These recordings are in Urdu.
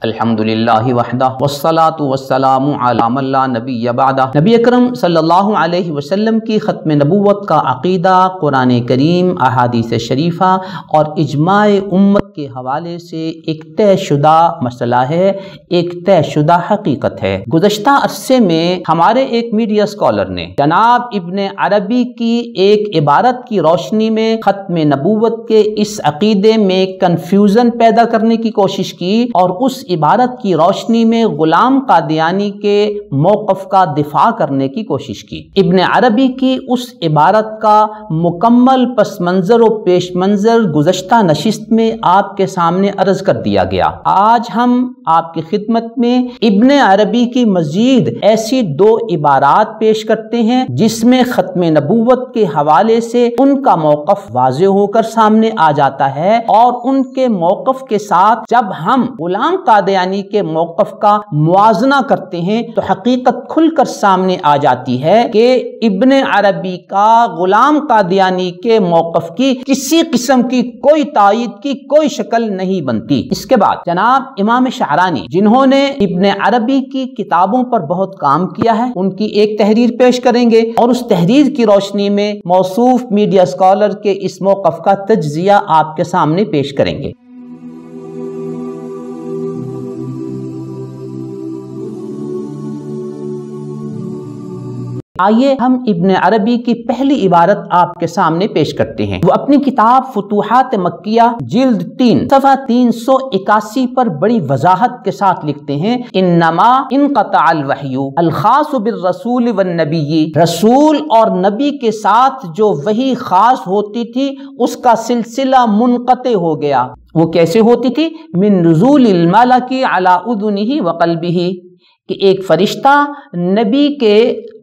الحمدللہ وحدہ والصلاۃ والسلام علی من لا نبی بعدہ۔ نبی اکرم صلی اللہ علیہ وسلم کی ختم نبوت کا عقیدہ قرآن کریم، احادیث شریفہ اور اجماع امت کے حوالے سے ایک طے شدہ مسئلہ ہے، ایک طے شدہ حقیقت ہے۔ گزشتہ عرصے میں ہمارے ایک میڈیا اسکالر نے جناب ابن عربی کی ایک عبارت کی روشنی میں ختم نبوت کے اس عقیدے میں کنفیوژن پیدا کرنے کی کوشش کی اور اس عبارت کی روشنی میں غلام قادیانی کے موقف کا دفاع کرنے کی کوشش کی۔ ابن عربی کی اس عبارت کا مکمل پس منظر و پیش منظر گزشتہ نشست میں آپ کے سامنے عرض کر دیا گیا۔ آج ہم آپ کی خدمت میں ابن عربی کی مزید ایسی دو عبارات پیش کرتے ہیں جس میں ختم نبوت کے حوالے سے ان کا موقف واضح ہو کر سامنے آ جاتا ہے، اور ان کے موقف کے ساتھ جب ہم غلام قادیانی کے موقف کا موازنہ کرتے ہیں تو حقیقت کھل کر سامنے آ جاتی ہے کہ ابن عربی کا غلام قادیانی کے موقف کی کسی قسم کی کوئی تائید کی کوئی شکل نہیں بنتی۔ اس کے بعد جناب امام شعرانی، جنہوں نے ابن عربی کی کتابوں پر بہت کام کیا ہے، ان کی ایک تحریر پیش کریں گے اور اس تحریر کی روشنی میں موصوف میڈیا اسکالر کے اس موقف کا تجزیہ آپ کے سامنے پیش کریں گے۔ آئیے ہم ابن عربی کی پہلی عبارت آپ کے سامنے پیش کرتے ہیں۔ وہ اپنی کتاب فتوحات مکیہ جلد 3 صفحہ 381 پر بڑی وضاحت کے ساتھ لکھتے ہیں، انما انقطع الوحی الخاص بالرسول والنبی، رسول اور نبی کے ساتھ جو وحی خاص ہوتی تھی اس کا سلسلہ منقطع ہو گیا۔ وہ کیسے ہوتی تھی؟ من نزول الملک علی اذنہ وقلبہ، کہ ایک فرشتہ نبی کے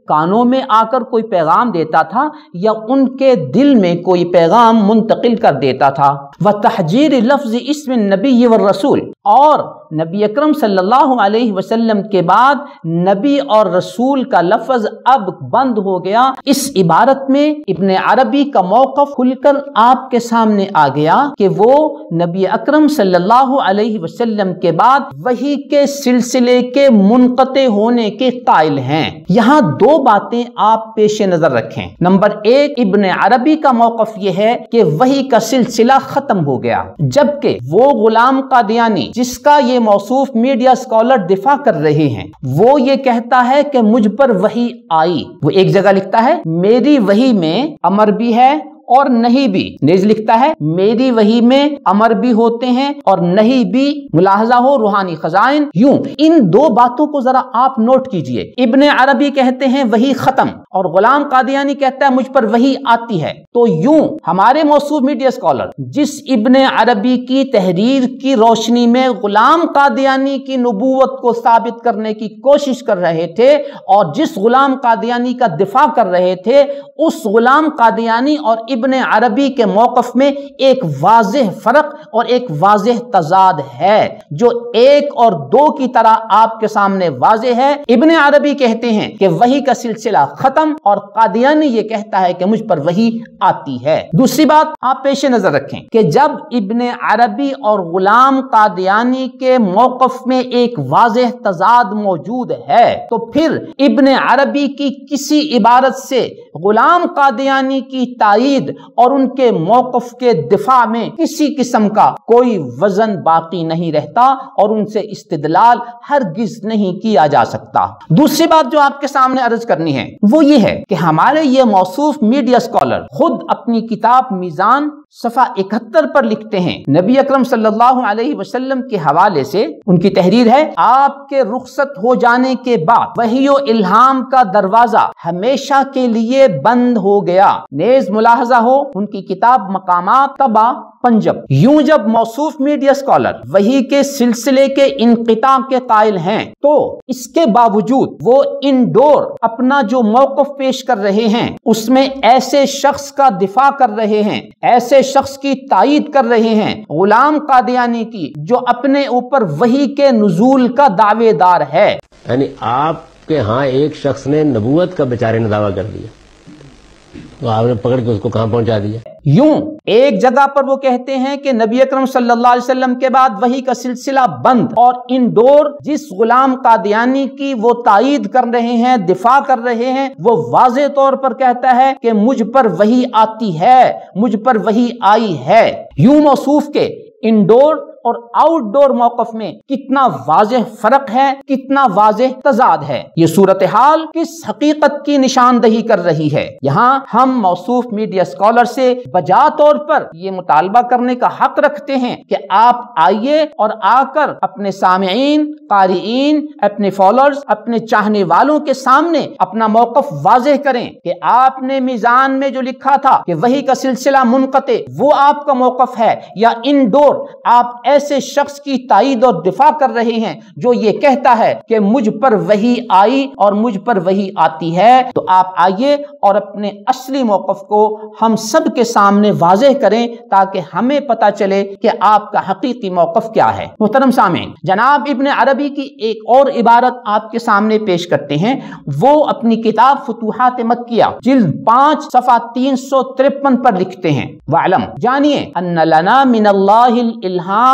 کانوں میں آ کر کوئی پیغام دیتا تھا یا ان کے دل میں کوئی پیغام منتقل کر دیتا تھا۔ وتحجیر لفظ اسم النبی والرسول، اور نبی اکرم صلی اللہ علیہ وسلم کے بعد نبی اور رسول کا لفظ اب بند ہو گیا۔ اس عبارت میں ابن عربی کا موقف کھل کر آپ کے سامنے آ گیا کہ وہ نبی اکرم صلی اللہ علیہ وسلم کے بعد وحی کے سلسلے کے منقطع ہونے کے قائل ہیں۔ یہاں دو باتیں آپ پیش نظر رکھیں۔ نمبر ایک، ابن عربی کا موقف یہ ہے کہ وحی کا سلسلہ ختم ہو گیا، جبکہ وہ غلام قادیانی جس کا یہ موصوف میڈیا اسکالر دفاع کر رہے ہیں وہ یہ کہتا ہے کہ مجھ پر وحی آئی۔ وہ ایک جگہ لکھتا ہے میری وحی میں امر بھی ہے اور نہیں بھی، نیز لکھتا ہے میری وحی میں امر بھی ہوتے ہیں اور نہیں بھی، ملاحظہ ہو روحانی خزائن۔ یوں ان دو باتوں کو ذرا آپ نوٹ کیجئے۔ ابن عربی کہتے ہیں وحی ختم اور غلام قادیانی کہتا ہے مجھ پر وحی آتی ہے۔ تو یوں ہمارے موصوف میڈیا اسکالر جس ابن عربی کی تحریر کی روشنی میں غلام قادیانی کی نبوت کو ثابت کرنے کی کوشش کر رہے تھے اور جس غلام قادیانی کا دفاع کر رہے تھے، اس غلام قادیانی اور ابن عربی کے موقف میں ایک واضح فرق اور ایک واضح تضاد ہے جو ایک اور دو کی طرح آپ کے سامنے واضح ہے۔ ابن عربی کہتے ہیں کہ وحی کا سلسلہ ختم اور قادیانی یہ کہتا ہے کہ مجھ پر وحی آتی ہے۔ دوسری بات آپ پیش نظر رکھیں کہ جب ابن عربی اور غلام قادیانی کے موقف میں ایک واضح تضاد موجود ہے تو پھر ابن عربی کی کسی عبارت سے غلام قادیانی کی تائید اور ان کے موقف کے دفاع میں کسی قسم کا کوئی وزن باقی نہیں رہتا اور ان سے استدلال ہرگز نہیں کیا جا سکتا۔ دوسری بات جو آپ کے سامنے عرض کرنی ہے وہ یہ ہے کہ ہمارے یہ موصوف میڈیا اسکالر خود اپنی کتاب میزان صفحہ 71 پر لکھتے ہیں، نبی اکرم صلی اللہ علیہ وسلم کے حوالے سے ان کی تحریر ہے، آپ کے رخصت ہو جانے کے بعد وحی و الہام کا دروازہ ہمیشہ کے لیے بند ہو گیا۔ نیز ملاحظہ ہو ان کی کتاب مقامات طبع پنجاب۔ یوں جب موصوف میڈیا اسکالر وحی کے سلسلے کے انقطاع کے قائل ہیں تو اس کے باوجود وہ انڈور اپنا جو موقف پیش کر رہے ہیں اس میں ایسے شخص کا دفاع کر رہے ہیں، ایسے شخص کی تائید کر رہے ہیں، غلام قادیانی کی، جو اپنے اوپر وحی کے نزول کا دعوے دار ہے۔ یعنی آپ کے ہاں ایک شخص نے نبوت کا بیچارے نے دعویٰ کر دیا تو آپ نے پکڑ کے اس کو کہاں پہنچا دیا؟ یوں ایک جگہ پر وہ کہتے ہیں کہ نبی اکرم صلی اللہ علیہ وسلم کے بعد وحی کا سلسلہ بند، اور انڈور جس غلام قادیانی کی وہ تائید کر رہے ہیں، دفاع کر رہے ہیں، وہ واضح طور پر کہتا ہے کہ مجھ پر وحی آتی ہے، مجھ پر وحی آئی ہے۔ یوں موصوف کے انڈور اور آؤٹ ڈور موقف میں کتنا واضح فرق ہے، کتنا واضح تضاد ہے۔ یہ صورتحال کس حقیقت کی نشاندہی کر رہی ہے؟ یہاں ہم موصوف میڈیا اسکالر سے بجا طور پر یہ مطالبہ کرنے کا حق رکھتے ہیں کہ آپ آئیے اور آ کر اپنے سامعین، قارئین، اپنے فالوورز، اپنے چاہنے والوں کے سامنے اپنا موقف واضح کریں کہ آپ نے میزان میں جو لکھا تھا کہ وحی کا سلسلہ منقطع، وہ آپ کا موقف ہے، یا انڈور آپ ایسے شخص کی تائید اور دفاع کر رہے ہیں جو یہ کہتا ہے کہ مجھ پر وحی آئی اور مجھ پر وحی آتی ہے۔ تو آپ آئیے اور اپنے اصلی موقف کو ہم سب کے سامنے واضح کریں تاکہ ہمیں پتہ چلے کہ آپ کا حقیقی موقف کیا ہے۔ محترم سامعین، جناب ابن عربی کی ایک اور عبارت آپ کے سامنے پیش کرتے ہیں۔ وہ اپنی کتاب فتوحات مکیہ جلد 5 صفحہ 353 پر لکھتے ہیں، وَعْلَمْ، جانیے، أَنَّ لَنَا مِنَ اللَّهِ الْإِلْهَامِ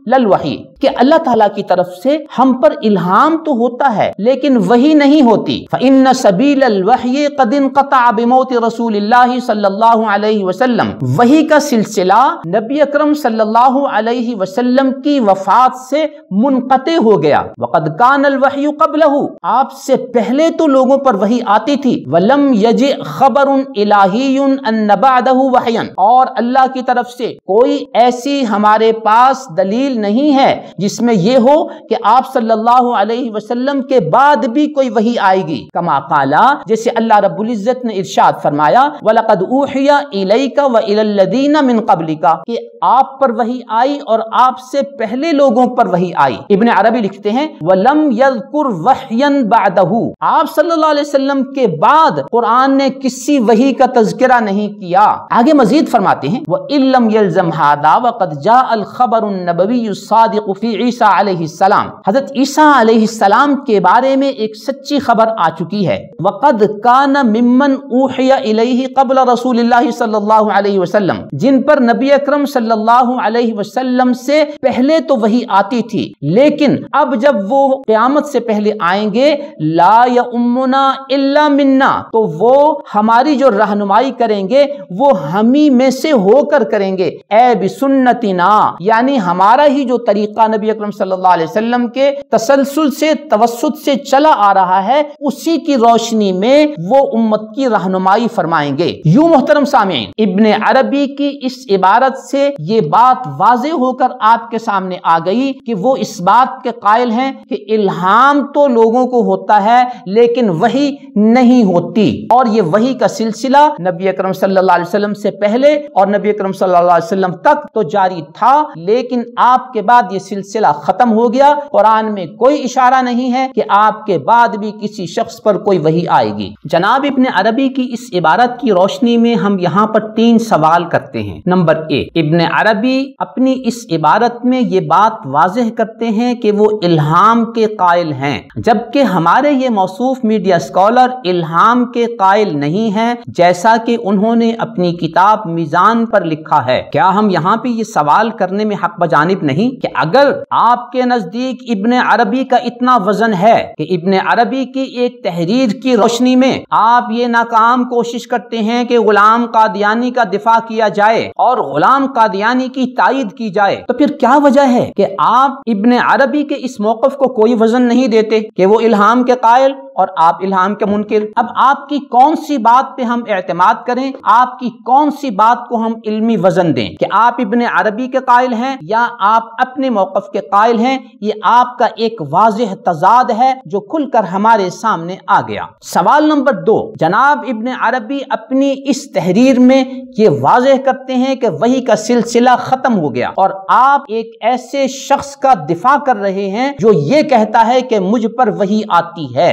للوحی، کہ اللہ تعالیٰ کی طرف سے ہم پر الہام تو ہوتا ہے لیکن وحی نہیں ہوتی۔ فإن سبیل الوحی قد انقطع بموت رسول اللہ صلی اللہ علیہ وسلم، وحی کا سلسلہ نبی اکرم صلی اللہ علیہ وسلم کی وفات سے منقطع ہو گیا۔ وقد کان الوحی قبلہ، آپ سے پہلے تو لوگوں پر وحی آتی تھی۔ ولم یجئ خبر الہی ان بعدہ وحیا، اور اللہ کی طرف سے کوئی ایسی ہمارے پاس دلیل نہیں ہے جس میں یہ ہو کہ آپ صلی اللہ علیہ وسلم کے بعد بھی کوئی وحی آئے گی۔ کما قالا، جیسے اللہ رب العزت نے ارشاد فرمایا، وَلَقَدْ أُوحِيَ إِلَيْكَ وَإِلَى الَّذِينَ مِن قَبْلِكَ، کہ آپ پر وحی آئی اور آپ سے پہلے لوگوں پر وحی آئی۔ ابن عربی لکھتے ہیں، وَلَمْ يَذْكُرْ وَحْيًا بَعْدَهُ، آپ صلی اللہ علیہ وسلم کے بعد قرآن نے کسی وحی کا تذکرہ نہیں کیا۔ آگے مزید فرماتے ہیں، وَإِن لَمْ يَلْزَمْ هَذَا وَقَدْ جَاءَ الْخَبَرُ النَّبَوِيُّ الصادق فی عیسیٰ علیہ السلام، حضرت عیسیٰ علیہ السلام کے بارے میں ایک سچی خبر آ چکی ہے۔ وقد کان ممن اوحی الیہ قبل رسول اللہ صلی اللہ علیہ وسلم، جن پر نبی اکرم صلی اللہ علیہ وسلم سے پہلے تو وحی آتی تھی، لیکن اب جب وہ قیامت سے پہلے آئیں گے، لا یؤمنا الا منا، تو وہ ہماری جو رہنمائی کریں گے وہ ہمیں میں سے ہو کر کریں گے، اے بسنتنا، یعنی ہمارا ہی جو طریقہ نبی اکرم صلی اللہ علیہ وسلم کے تسلسل سے توسط سے چلا آ رہا ہے، اسی کی روشنی میں وہ امت کی رہنمائی فرمائیں گے۔ یوں محترم سامعین، ابن عربی کی اس عبارت سے یہ بات واضح ہو کر آپ کے سامنے آ گئی کہ وہ اس بات کے قائل ہیں کہ الہام تو لوگوں کو ہوتا ہے لیکن وحی نہیں ہوتی، اور یہ وحی کا سلسلہ نبی اکرم صلی اللہ علیہ وسلم سے پہلے اور نبی اکرم صلی اللہ علیہ وسلم تک تو جاری تھا، لیکن آپ کے بعد یہ سلسلہ ختم ہو گیا۔ قرآن میں کوئی اشارہ نہیں ہے کہ آپ کے بعد بھی کسی شخص پر کوئی وحی آئے گی۔ جناب ابن عربی کی اس عبارت کی روشنی میں ہم یہاں پر 3 سوال کرتے ہیں۔ نمبر 1، ابن عربی اپنی اس عبارت میں یہ بات واضح کرتے ہیں کہ وہ الہام کے قائل ہیں، جبکہ ہمارے یہ موصوف میڈیا اسکالر الہام کے قائل نہیں ہیں، جیسا کہ انہوں نے اپنی کتاب میزان پر لکھا ہے۔ کیا ہم یہاں پہ یہ سوال کرنے میں حق بجانب نہیں کہ اگر آپ کے نزدیک ابن عربی کا اتنا وزن ہے کہ ابن عربی کی ایک تحریر کی روشنی میں آپ یہ ناکام کوشش کرتے ہیں کہ غلام قادیانی کا دفاع کیا جائے اور غلام قادیانی کی تائید کی جائے، تو پھر کیا وجہ ہے کہ آپ ابن عربی کے اس موقف کو کوئی وزن نہیں دیتے کہ وہ الہام کے قائل اور آپ الہام کے منکر؟ اب آپ کی کون سی بات پہ ہم اعتماد کریں، آپ کی کون سی بات کو ہم علمی وزن دیں کہ آپ ابن عربی کے قائل ہیں یا آپ اپنے موقف کے قائل ہیں؟ یہ آپ کا ایک واضح تضاد ہے جو کھل کر ہمارے سامنے آ گیا۔ سوال نمبر 2، جناب ابن عربی اپنی اس تحریر میں یہ واضح کرتے ہیں کہ وحی کا سلسلہ ختم ہو گیا، اور آپ ایک ایسے شخص کا دفاع کر رہے ہیں جو یہ کہتا ہے کہ مجھ پر وحی آتی ہے۔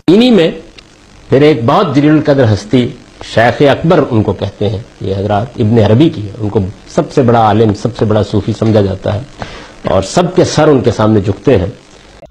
انہی میں پھر ایک بہت جلیل القدر ہستی شیخ اکبر ان کو کہتے ہیں، یہ حضرات ابن عربی کی ہے، ان کو سب سے بڑا عالم، سب سے بڑا صوفی سمجھا جاتا ہے اور سب کے سر ان کے سامنے جھکتے ہیں۔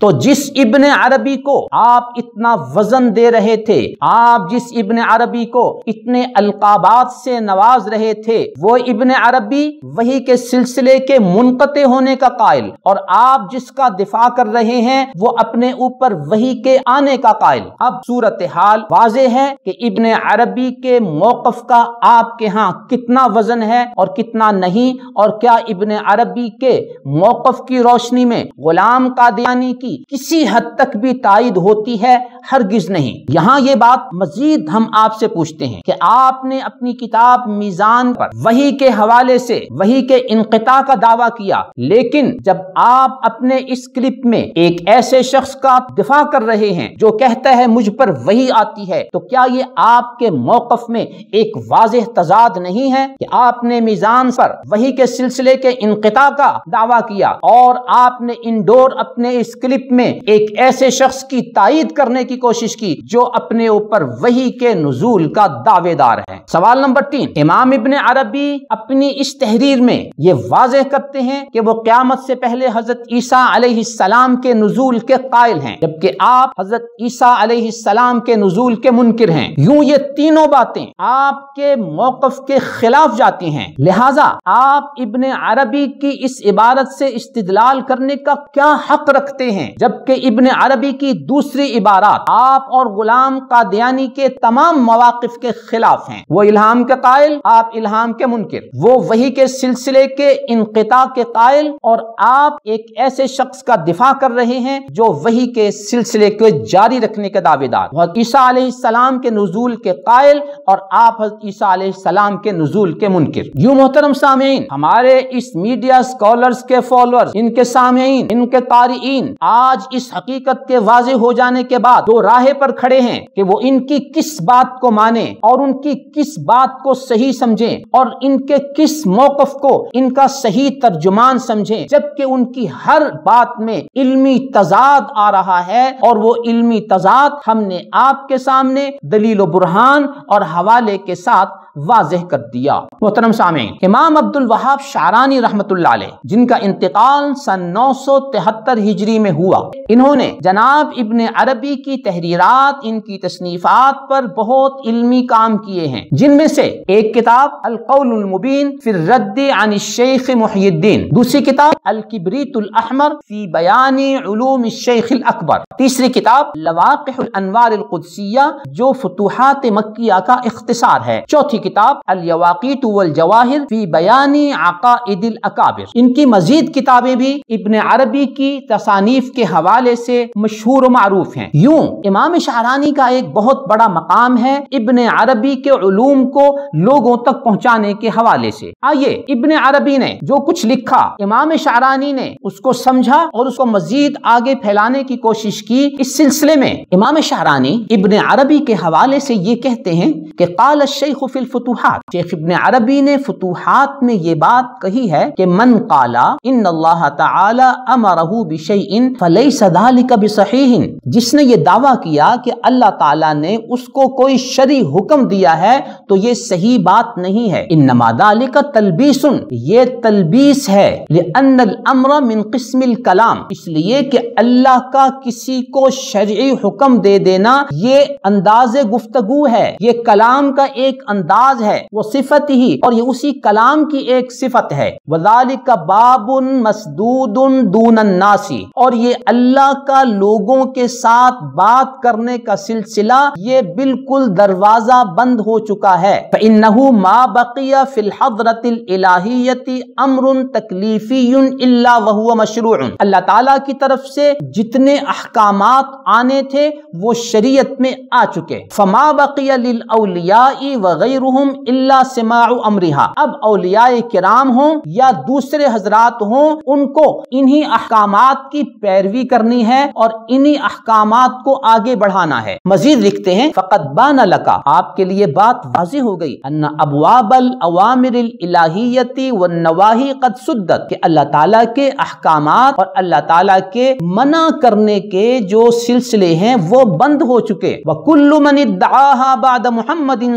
تو جس ابن عربی کو آپ اتنا وزن دے رہے تھے، آپ جس ابن عربی کو اتنے القابات سے نواز رہے تھے، وہ ابن عربی وحی کے سلسلے کے منقطع ہونے کا قائل، اور آپ جس کا دفاع کر رہے ہیں وہ اپنے اوپر وحی کے آنے کا قائل۔ اب صورتحال واضح ہے کہ ابن عربی کے موقف کا آپ کے ہاں کتنا وزن ہے اور کتنا نہیں، اور کیا ابن عربی کے موقف کی روشنی میں غلام قادیانی کی کسی حد تک بھی تائید ہوتی ہے؟ ہرگز نہیں۔ یہاں یہ بات مزید ہم آپ سے پوچھتے ہیں کہ آپ نے اپنی کتاب میزان پر وحی کے حوالے سے وحی کے انقطاع کا دعویٰ کیا، لیکن جب آپ اپنے اس کلپ میں ایک ایسے شخص کا دفاع کر رہے ہیں جو کہتا ہے مجھ پر وحی آتی ہے، تو کیا یہ آپ کے موقف میں ایک واضح تضاد نہیں ہے کہ آپ نے میزان پر وحی کے سلسلے کے انقطاع کا دعویٰ کیا اور آپ نے انڈور اپنے اس کلپ میں ایک ایسے شخص کی تائید کرنے کی کوشش کی جو اپنے اوپر وحی کے نزول کا دعوے دار ہے؟ سوال نمبر 3، امام ابن عربی اپنی اس تحریر میں یہ واضح کرتے ہیں کہ وہ قیامت سے پہلے حضرت عیسیٰ علیہ السلام کے نزول کے قائل ہیں، جبکہ آپ حضرت عیسیٰ علیہ السلام کے نزول کے منکر ہیں۔ یوں یہ تینوں باتیں آپ کے موقف کے خلاف جاتی ہیں، لہٰذا آپ ابن عربی کی اس عبارت سے استدلال کرنے کا کیا حق رکھتے ہیں، جبکہ ابن عربی کی دوسری عبارات آپ اور غلام قادیانی کے تمام مواقف کے خلاف ہیں؟ وہ الہام کے قائل، آپ الہام کے منکر، وہ وحی کے سلسلے کے انقطاع کے قائل، اور آپ ایک ایسے شخص کا دفاع کر رہے ہیں جو وحی کے سلسلے کو جاری رکھنے کے دعوے دار، حضرت عیسیٰ علیہ السلام کے نزول کے قائل، اور آپ حضرت عیسیٰ علیہ السلام کے نزول کے منکر۔ یوں محترم سامعین، ہمارے اس میڈیا سکولرز کے فالوورز، ان کے سامعین، ان کے قارئین آج اس حقیقت کے واضح ہو جانے کے بعد دو راہے پر کھڑے ہیں کہ وہ ان کی کس بات کو مانیں اور ان کی کس بات کو صحیح سمجھیں، اور ان کے کس موقف کو ان کا صحیح ترجمان سمجھیں، جبکہ ان کی ہر بات میں علمی تضاد آ رہا ہے، اور وہ علمی تضاد ہم نے آپ کے سامنے دلیل و برہان اور حوالے کے ساتھ واضح کر دیا۔ محترم سامعین، امام عبد الوہاب شعرانی رحمت اللہ علیہ، جن کا انتقال سن 973 ہجری میں ہوا، انہوں نے جناب ابن عربی کی تحریرات، ان کی تصنیفات پر بہت علمی کام کیے ہیں، جن میں سے ایک کتاب القول المبین فی الرد عن الشیخ محی الدین، دوسری کتاب الکبریت الاحمر فی بیان علوم الشیخ الاکبر، تیسری کتاب لواقح الانوار القدسیہ جو فتوحات مکیہ کا اختصار ہے، چوتھی کتاب الیواقیت والجواہر فی بیان عقائد الاکابر۔ ان کی مزید کتابیں بھی ابن عربی کی تصانیف کے حوالے سے مشہور و معروف ہیں۔ یوں امام شعرانی کا ایک بہت بڑا مقام ہے ابن عربی کے علوم کو لوگوں تک پہنچانے کے حوالے سے۔ آئیے، ابن عربی نے جو کچھ لکھا، امام شعرانی نے اس کو سمجھا اور اس کو مزید آگے پھیلانے کی کوشش کی۔ اس سلسلے میں امام شعرانی ابن عربی کے حوالے سے یہ کہتے ہیں کہ قال الشیخ فی الفتوحات، شیخ ابن عربی نے فتوحات میں یہ بات کہی ہے کہ من قال ان اللہ تعالی امرہ بشیء فلیس ذلک بصحیح، جس نے یہ دعویٰ کیا کہ اللہ تعالیٰ نے اس کو کوئی شرعی حکم دیا ہے تو یہ صحیح بات نہیں ہے۔ انما ذلک تلبیس، یہ تلبیس ہے، لأن الامر من قسم الکلام، اس لیے کہ اللہ کا کسی کو شرعی حکم دے دینا یہ انداز گفتگو ہے، یہ کلام کا ایک انداز ہے، وہ صفت ہی، اور یہ اسی کلام کی ایک صفت ہے۔ وذالک باب مسدود دون الناس، اور یہ اللہ کا لوگوں کے ساتھ بات کرنے کا سلسلہ یہ بالکل دروازہ بند ہو چکا ہے۔ فإنه ما بقي في الحضرة الإلهية أمر تکلیفی الا وهو مشروع، اللہ تعالیٰ کی طرف سے جتنے احکامات آنے تھے وہ شریعت میں آ چکے۔ فما بقي للأولیاء وغیرهم الا سماع امرها، اب اولیاء کرام ہوں یا دوسرے حضرات ہوں، ان کو انہی احکامات کی پیروی کرنی ہے اور انہی احکامات کو آگے بڑھانا ہے۔ مزید لکھتے ہیں فقد بان لک، آپ کے لیے بات واضح ہو گئی، ان ابواب الاوامر الالہیۃ والنواہی قد سدت، کہ اللہ تعالیٰ کے احکامات اور اللہ تعالیٰ کے منع کرنے کے جو سلسلے ہیں وہ بند ہو چکے۔ وکل من ادعاها بعد محمد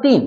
3,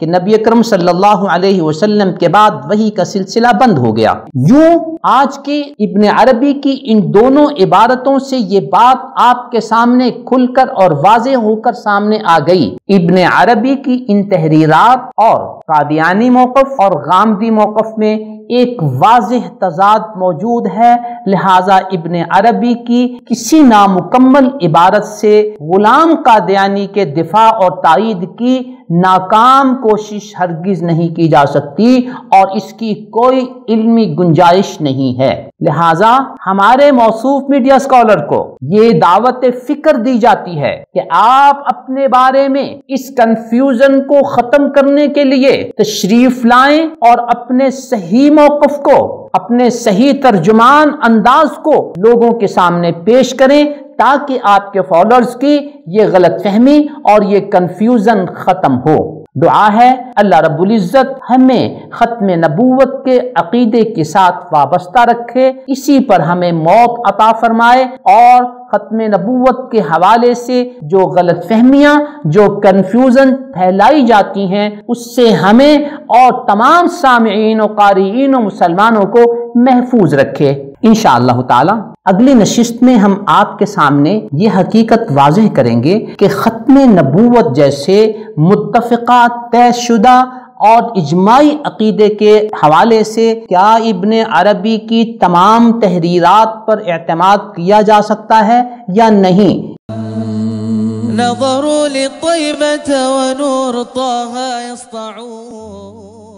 کہ نبی اکرم صلی اللہ علیہ وسلم کے بعد وحی کا سلسلہ بند ہو گیا۔ یوں آج کے ابن عربی کی ان دونوں عبارتوں سے یہ بات آپ کے سامنے کھل کر اور واضح ہو کر سامنے آ گئی۔ ابن عربی کی ان تحریرات اور قادیانی موقف اور غامدی موقف میں ایک واضح تضاد موجود ہے، لہذا ابن عربی کی کسی نامکمل عبارت سے غلام قادیانی کے دفاع اور تائید کی ناکام کوشش ہرگز نہیں کی جا سکتی اور اس کی کوئی علمی گنجائش نہیں ہے۔ لہذا ہمارے موصوف میڈیا اسکالر کو یہ دعوت فکر دی جاتی ہے کہ آپ اپنے بارے میں اس کنفیوژن کو ختم کرنے کے لیے تشریف لائیں اور اپنے صحیح موقف کو، اپنے صحیح ترجمان انداز کو لوگوں کے سامنے پیش کریں تاکہ آپ کے فالوورز کی یہ غلط فہمی اور یہ کنفیوژن ختم ہو۔ دعا ہے اللہ رب العزت ہمیں ختم نبوت کے عقیدے کے ساتھ وابستہ رکھے، اسی پر ہمیں موت عطا فرمائے اور ختم نبوت کے حوالے سے جو غلط فہمیاں، جو کنفیوژن پھیلائی جاتی ہیں اس سے ہمیں اور تمام سامعین و قارئین و مسلمانوں کو محفوظ رکھے انشاءاللہ تعالی۔ اگلی نشست میں ہم آپ کے سامنے یہ حقیقت واضح کریں گے کہ ختم نبوت جیسے متفقہ طے شدہ اور اجماعی عقیدے کے حوالے سے کیا ابن عربی کی تمام تحریرات پر اعتماد کیا جا سکتا ہے یا نہیں۔ نظروا للطيبة ونور طه يسطعون